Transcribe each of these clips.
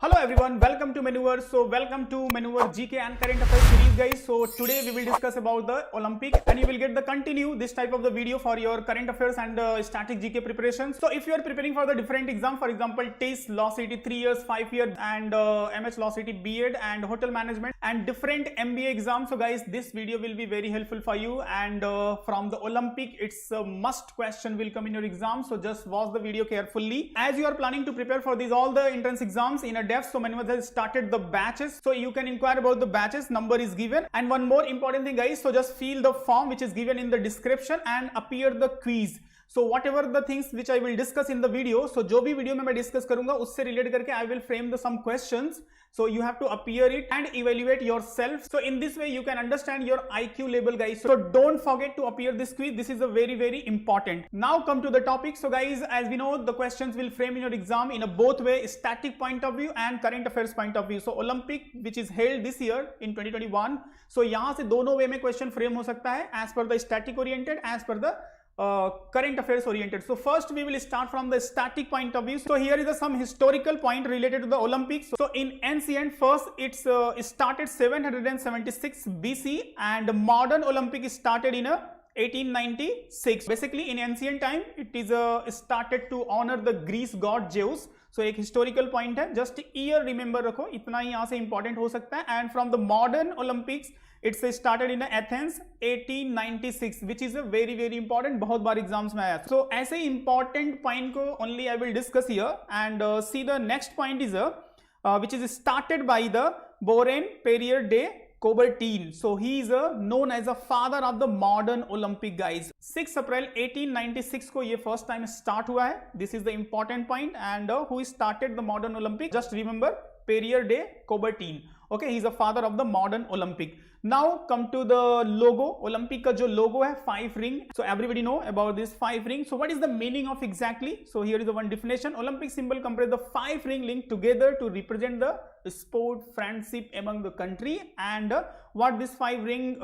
Hello everyone, welcome to Maneuver. So welcome to Maneuver GK and Current Affairs series guys. So today we will discuss about the Olympic and you will get the continue this type of the video for your current affairs and static GK preparation. So if you are preparing for the different exam, for example TIS, Law City 3 years, 5 years and MS Law City B.Ed and Hotel Management and different MBA exams. So guys, this video will be very helpful for you and from the Olympic it's a must question will come in your exam. So just watch the video carefully. As you are planning to prepare for these all the entrance exams in a depth, so Maneuver has started the batches, so you can inquire about the batches, number is given. And one more important thing guys, so just fill the form which is given in the description and appear the quiz. So whatever the things which I will discuss in the video, so जो भी video में मैं discuss करूंगा उससे relate करके I will frame the some questions. So you have to appear it and evaluate yourself. So in this way you can understand your IQ level guys. So don't forget to appear this quiz. This is a very important. Now come to the topic. So guys, as we know the questions will frame in your exam in a both way, static point of view and current affairs point of view. So Olympic which is held this year in 2021. So यहाँ से दोनों way में question frame हो सकता है as per the static oriented, as per the current affairs oriented. So first we will start from the static point of view. So here is some historical point related to the Olympics. So in ancient, first it's started 776 BC and modern Olympic started in 1896. Basically in ancient time it is started to honor the Greece god Zeus. So एक historical point है, just year remember रखो, इतना ही यहाँ से important हो सकता है. And from the modern Olympics it's started in Athens 1896, which is a very important, बहुत बार exams में आया. So ऐसे important point को only I will discuss here and see the next point is which is started by the Borean-Perrier de Coubertin. So he is known as a father of the modern Olympic guys. 6 April 1896 को ये first time start हुआ है. This is the important point and who started the modern Olympic? Just remember Perrier de Coubertin. Okay, he is a father of the modern Olympic. Now come to the logo. Olympic का जो logo है 5 ring. So everybody know about this 5 ring. So what is the meaning of exactly? So here is the one definition. Olympic symbol comprise the 5 ring linked together to represent the sport friendship among the country and what this 5 ring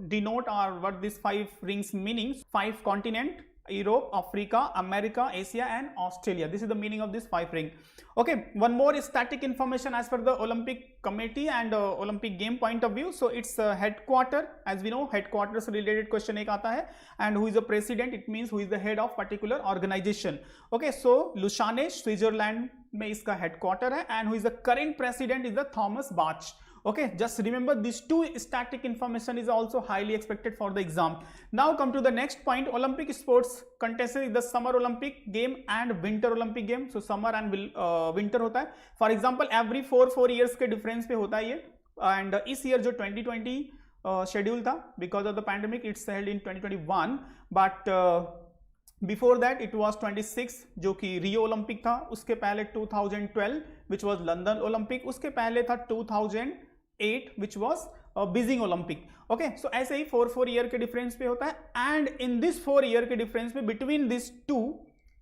denote or what this 5 rings meanings. 5 continent, Europe, Africa, America, Asia and Australia. This is the meaning of this 5 ring. Okay, one more static information as per the Olympic committee and Olympic game point of view. So it's headquarter, as we know headquarters related question एक आता है and who is the president, it means who is the head of particular organization. Okay, so Lausanne, Switzerland में इसका headquarter है and who is the current president is the Thomas Bach. Okay, just remember these two static information is also highly expected for the exam. Now come to the next point. Olympic sports contested is the Summer Olympic game and Winter Olympic game. So summer and winter होता है. For example, every 4 years के difference पे होता है ये. And इस year जो 2020 schedule था because of the pandemic it's held in 2021. But before that it was 26 जो कि Rio Olympic था. उसके पहले 2012 which was London Olympic. उसके पहले था 2008 which was Beijing Olympic. Okay, so ऐसे ही 4 year के difference पे होता है and in this 4 year के difference पे between these two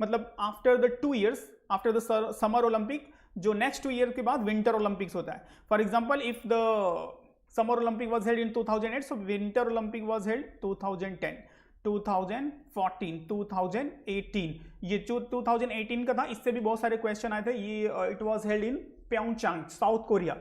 मतलब after the 2 years after the Summer Olympic जो next 2 year के बाद Winter Olympics होता है. For example, if the Summer Olympic was held in 2008, so Winter Olympic was held 2010, 2014, 2018. ये जो 2018 का था इससे भी बहुत सारे क्वेश्चन आए थे. ये it was held in Pyeongchang, South Korea.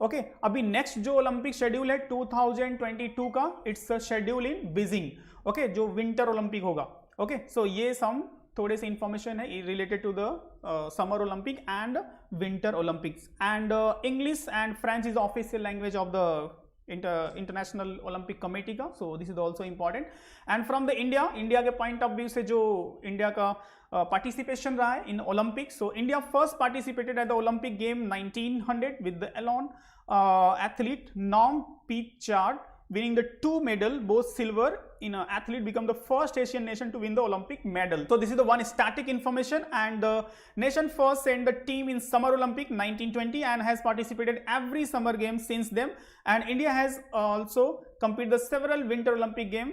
Okay, अभी नेक्स्ट जो ओलंपिक शेड्यूल है 2022 का it's schedule in Beijing. Okay, जो विंटर ओलंपिक होगा. ओके, सो ये सम थोड़े से इंफॉर्मेशन है related to the summer Olympic and winter Olympics. And English and French is official language of the International Olympic Committee का. So this is also important. And from the India के point of view से जो India का participation रहा है इन Olympic. So India first participated at the Olympic game 1900 with the Elon athlete Norm Pichard winning the 2 medal, both silver. In athlete become the first Asian nation to win the Olympic medal. So this is the one static information and the nation first sent the team in Summer Olympic 1920 and has participated every summer games since then. And India has also competed the several Winter Olympic game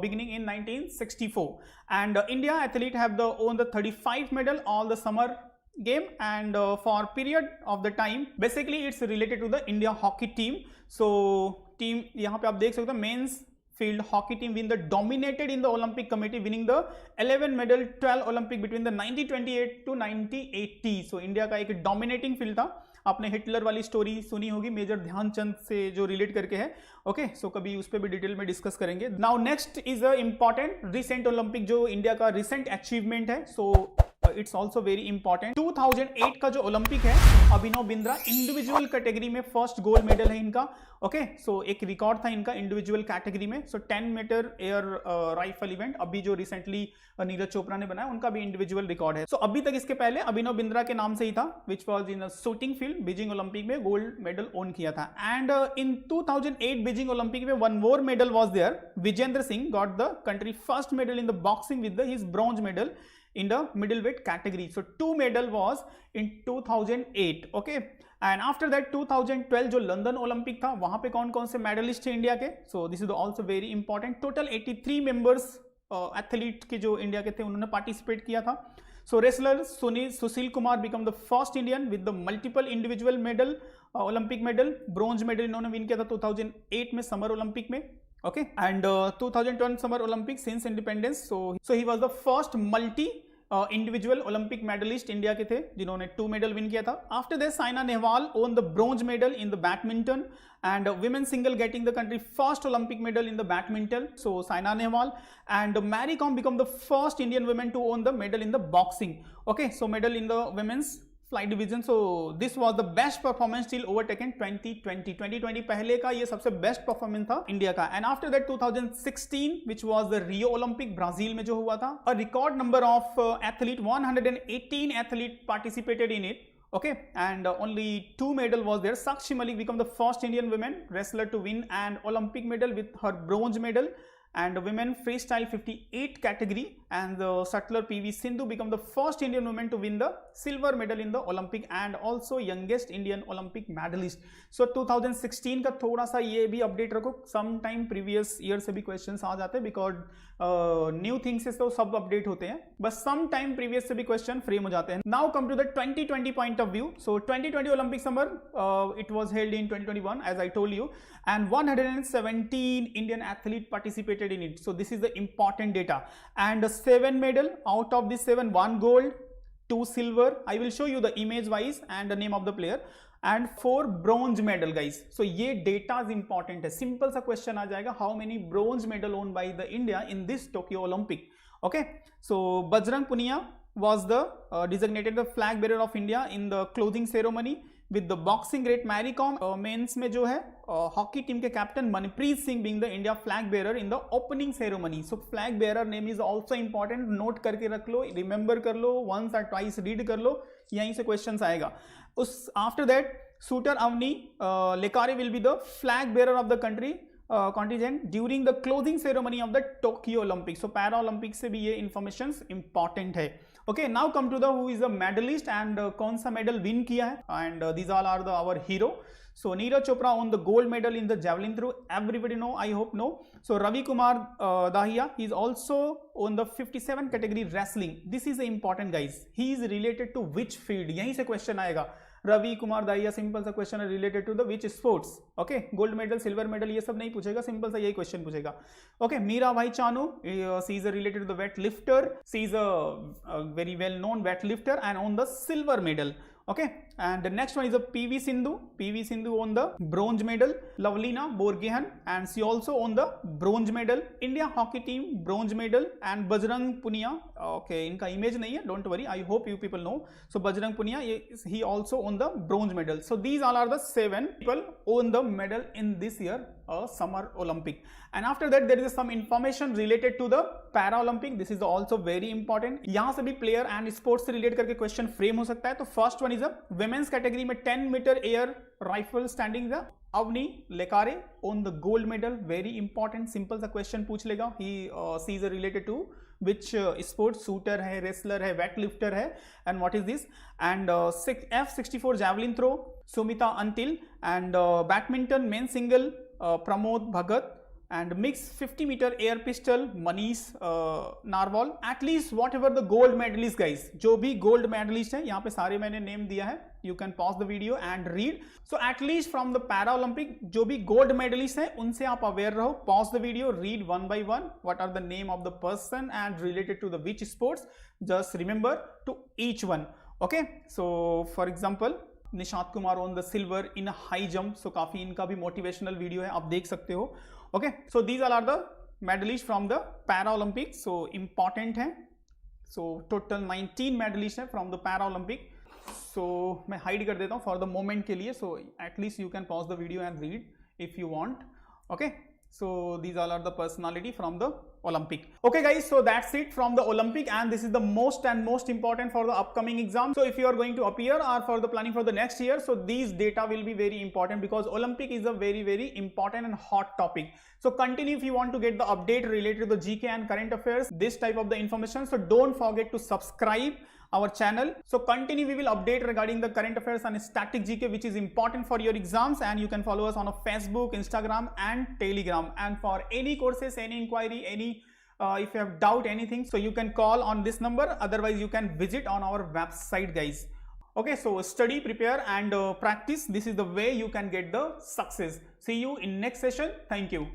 beginning in 1964. And India athlete have owned the 35 medal all the summer game and for period of the time basically it's related to the India hockey team. So team यहाँ पे आप देख सकते हो mains field hockey team win the dominated in the Olympic committee, winning the 11 medal 12 Olympic between the 1928 to 1980. So India का एक dominating field था. आपने हिटलर वाली स्टोरी सुनी होगी मेजर ध्यानचंद से जो रिलेट करके है. ओके, सो कभी उस पर भी डिटेल में डिस्कस करेंगे. Now next is a important recent Olympic, जो इंडिया का रिसेंट अचीवमेंट है. So it's also very important. 2008 का जो ओलंपिक है, अभिनव बिंद्रा इंडिविजुअल कैटेगरी में फर्स्ट गोल्ड मेडल है इनका. ओके, सो एक रिकॉर्ड था इनका इंडिविजुअल कैटेगरी में. सो 10 मीटर एयर राइफल इवेंट, अभी जो रिसेंटली नीरज चोपड़ा ने बनाया, उनका भी इंडिविजुअल रिकॉर्ड है. सो अभी तक इसके पहले अभिनव बिंद्रा के नाम से ही था, which was in shooting field. Beijing Olympic में गोल्ड मेडल ओन किया था. एंड इन 2008 बीजिंग ओलंपिक में one more medal was there. Vijender Singh got the country first medal in the boxing with his bronze medal in the middleweight category. So 2 medal was in 2008. Okay, and after that 2012 जो London Olympic था, वहां पे कौन कौन से medallist थे India के. So this is also very important. Total 83 members athlete के जो इंडिया के थे, उन्होंने पार्टिसिपेट किया था. So wrestler Sushil Kumar become the first Indian with the multiple individual medal, Olympic medal. Bronze medal इन्होंने विन किया था 2008 में समर ओलंपिक में. Okay, and 2010 Summer Olympics since independence. So he was the first multi individual Olympic medalist India के थे जिन्होंने 2 medal win किया था. After this Saina Nehwal owned the bronze medal in the badminton and women single getting the country first Olympic medal in the badminton. So Saina Nehwal and Mary Kom become the first Indian women to own the medal in the boxing. Okay, so medal in the women's flight division. So this was the best performance till overtaken 2020 पहले का ये सबसे best performance था India का. And after that 2016 which was the Rio Olympic Brazil में जो हुआ था, a record number of athlete 118 athlete participated in it. Okay, and only 2 medal was there. Sakshi Malik become the first Indian women wrestler to win an Olympic medal with her bronze medal. And women freestyle 58 category, and the shutler PV Sindhu become the first Indian woman to win the silver medal in the Olympic and also youngest Indian Olympic medalist. So 2016 का थोड़ा सा ये भी update रखो, some time previous year से भी questions आ जाते हैं, बिकॉज न्यू थिंग्स से तो सब अपडेट होते हैं, बस सम टाइम प्रीवियस से भी क्वेश्चन फ्रेम हो जाते हैं. Now come to the 2020 point of view. So 2020 Olympic summer, it was held in 2021 as I told you, and 117 Indian athlete participated in it. So this is the important data, and 7 medal out of this 7, 1 gold, 2 silver. I will show you the image wise and the name of the player, and 4 bronze medal guys. So ये data is important है. Simple सा question आ जाएगा, how many bronze medal owned by the India in this Tokyo Olympic. Okay, so Bajrang Punia was the designated the flag bearer of India in the closing ceremony with the boxing great Mary Kom. Men's में जो है hockey team के captain Manpreet Singh being the India flag bearer in the opening ceremony. So flag bearer name is also important. Note करके रख लो, remember कर लो, once or twice read कर लो, यहीं से क्वेश्चन आएगा. उस after that shooter Avani Lekhara will be the flag bearer of the country contingent during the closing ceremony of the Tokyo Olympics. So para Olympics से भी ये information important है. Okay, now come to the who is the medalist and कौन सा medal win किया है, and these all are the our hero. So Neeraj Chopra won the gold medal in the javelin throw. Everybody know, I hope know. So Ravi Kumar Dahiya, he is also on the 57 category wrestling. This is important guys. He is related to which field? यहीं से question आएगा. Ravi Kumar Dahiya, simple सा question है, related to the which sports. Okay, gold medal, silver medal, ये सब नहीं पूछेगा, simple सा यही क्वेश्चन पूछेगा. Okay, Mirabai Chanu, she is related to the weightlifter. She is a very well known weightlifter and on the silver medal. Okay, and the next one is a PV Sindhu. PV Sindhu on the bronze medal. Lavlina Borgehan, and she also on the bronze medal. India hockey team bronze medal. And Bajrang Punia. Okay, इनका image नहीं है, don't worry. I hope you people know. So Bajrang Punia, he also on the bronze medal. So these all are the 7 people on the medal in this year Summer Olympic. And after that there is some information related to the Para Olympic. This is also very important. यहाँ से भी player and sports से relate करके question frame हो सकता है. तो first one is a women's category में 10 meter air rifle standing the Avni Lekare on the gold medal. Very important, simple सा question पूछ लेगा. He sees related to which sport, shooter है, wrestler है, weightlifter है, and what is this? And F64 javelin throw Sumita Antil, and badminton men single Pramod Bhagat, and mixed 50 meter air pistol Manish Narwal. At least whatever the gold medalist guys, जो भी gold medalist है, यहाँ पे सारे मैंने name दिया है, you can pause the video and read. So at least from the Paralympic जो भी gold medalists हैं उनसे आप aware रहो. Pause the video, read one by one what are the name of the person and related to the which sports. Just remember to each one. Okay, so for example Nishant Kumar on the silver in a high jump. So काफी इनका भी motivational video है, आप देख सकते हो. Okay, so these all are the medalists from the Paralympics. So important है. So total 19 medalists है from the Paralympic. So मैं hide कर देता हूँ for the moment के लिए. So at least you can pause the video and read if you want. Okay. So these all are the personality from the Olympic. Okay guys, so that's it from the Olympic, and this is the most important for the upcoming exam. So if you are going to appear or for the planning for the next year, so these data will be very important because Olympic is a very important and hot topic. So continue if you want to get the update related to the GK and current affairs, this type of the information. So don't forget to subscribe our channel. So continue, we will update regarding the current affairs and static GK, which is important for your exams, and you can follow us on a Facebook, Instagram and Telegram. And for any courses, any inquiry, any if you have doubt anything, so you can call on this number, otherwise you can visit on our website guys. Okay, so study, prepare and practice. This is the way you can get the success. See you in next session. Thank you.